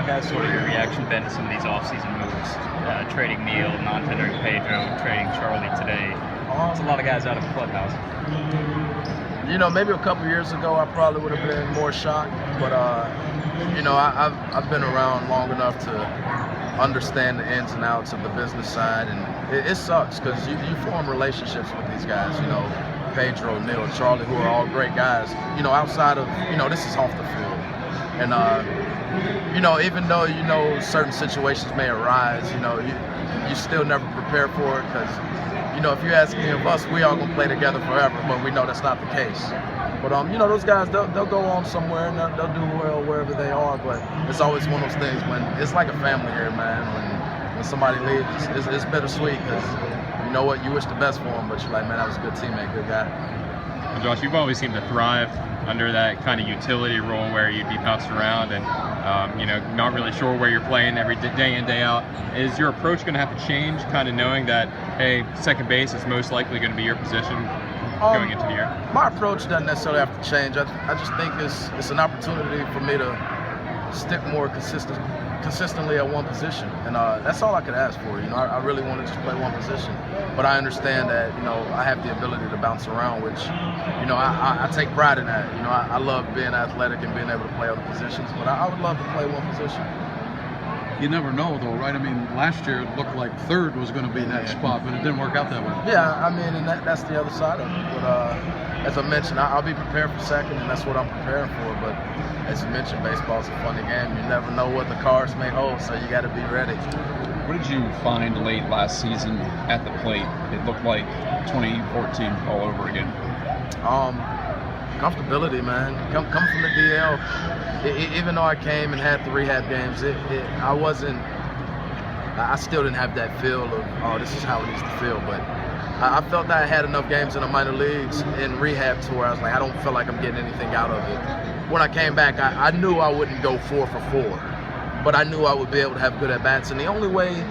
has sort of your reaction been to some of these offseason moves? Trading Neal, non-tendering Pedro, trading Charlie today. There's a lot of guys out of the clubhouse. You know, maybe a couple years ago I probably would have been more shocked, but you know, I've been around long enough to understand the ins and outs of the business side, and it sucks because you form relationships with these guys. You know, Pedro, Neal, Charlie, who are all great guys. You know, outside of, you know, this is off the field, and you know, even though you know certain situations may arise, you know, you still never prepare for it because, you know, if you're asking of us, we all gonna play together forever, but we know that's not the case. But you know, those guys, they'll go on somewhere and they'll do well wherever they are. But it's always one of those things when it's like a family here, man. When somebody leaves, it's bittersweet because you know what, you wish the best for them, but you're like, man, that was a good teammate, good guy. Well, Josh, you've always seemed to thrive under that kind of utility role where you'd be bounced around and you know, not really sure where you're playing every day in, day out. Is your approach going to have to change, kind of knowing that, hey, second base is most likely going to be your position going into the year? My approach doesn't necessarily have to change. I just think it's an opportunity for me to stick more consistently at one position, and that's all I could ask for. You know, I really want to just play one position, but I understand that, you know, I have the ability to bounce around, which, you know, I take pride in that. You know, I love being athletic and being able to play other positions, but I would love to play one position. You never know, though, right? I mean, last year it looked like third was going to be that spot, but it didn't work out that way. Yeah, I mean, and that's the other side of it. But as I mentioned, I'll be prepared for second, and that's what I'm preparing for. But as you mentioned, baseball's a funny game. You never know what the cards may hold, so you got to be ready. What did you find late last season at the plate? It looked like 2014 all over again. Comfortability, man. Come from the DL. Even though I came and had the rehab games, I still didn't have that feel of, oh, this is how it needs to feel. But I felt that I had enough games in the minor leagues in rehab to where I was like, I don't feel like I'm getting anything out of it. When I came back, I knew I wouldn't go 4 for 4, but I knew I would be able to have good at-bats. And the only way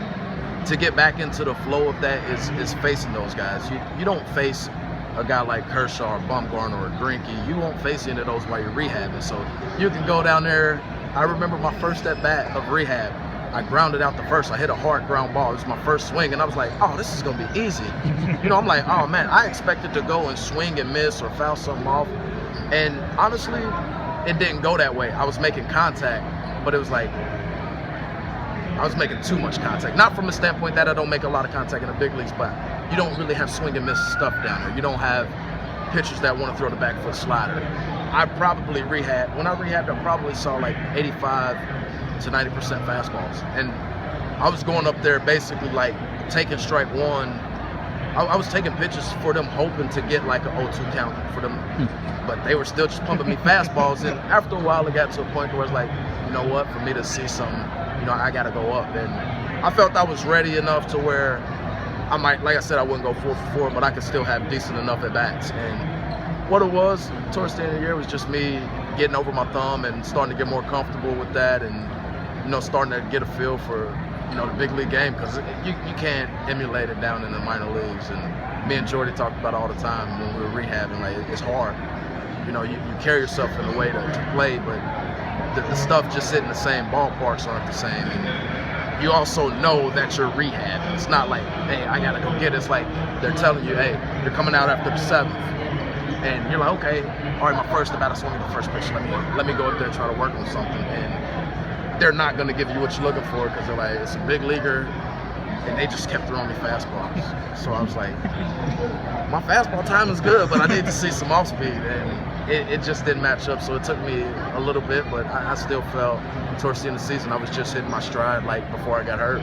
to get back into the flow of that is facing those guys. You don't face a guy like Kershaw or Bumgarner or Greinke. You won't face any of those while you're rehabbing. So you can go down there. I remember my first at-bat of rehab. I grounded out the first. I hit a hard ground ball. It was my first swing, and I was like, oh, this is going to be easy. You know, I'm like, oh, man, I expected to go and swing and miss or foul something off. And honestly, it didn't go that way. I was making contact, but it was like I was making too much contact. Not from the standpoint that I don't make a lot of contact in the big leagues, but you don't really have swing and miss stuff down there. You don't have pitchers that want to throw the back foot slider. When I rehabbed, I probably saw like 85 to 90% fastballs. And I was going up there basically like taking strike one. I was taking pitches for them hoping to get like an 0-2 count for them, but they were still just pumping me fastballs. And after a while, it got to a point where it's like, you know what, for me to see something, you know, I got to go up. And I felt I was ready enough to where I might, like I said, I wouldn't go 4 for 4, but I could still have decent enough at bats. And what it was towards the end of the year was just me getting over my thumb and starting to get more comfortable with that, and, you know, starting to get a feel for, you know, the big league game, because you can't emulate it down in the minor leagues. And me and Jordy talked about it all the time when we were rehabbing. Like, it's hard. You know, you carry yourself in a way to play, but the stuff just hitting the same ballparks aren't the same. And you also know that you're rehabbing. It's not like, hey, I gotta go get it. It's like they're telling you, hey, you're coming out after the 7th, and you're like, okay, all right, my first at bat, I swung at the first pitch. Let me go up there and try to work on something. And they're not going to give you what you're looking for because they're like, it's a big leaguer, and they just kept throwing me fastballs. So I was like, my fastball time is good, but I need to see some off speed, and it just didn't match up. So it took me a little bit, but I still felt towards the end of the season I was just hitting my stride like before I got hurt.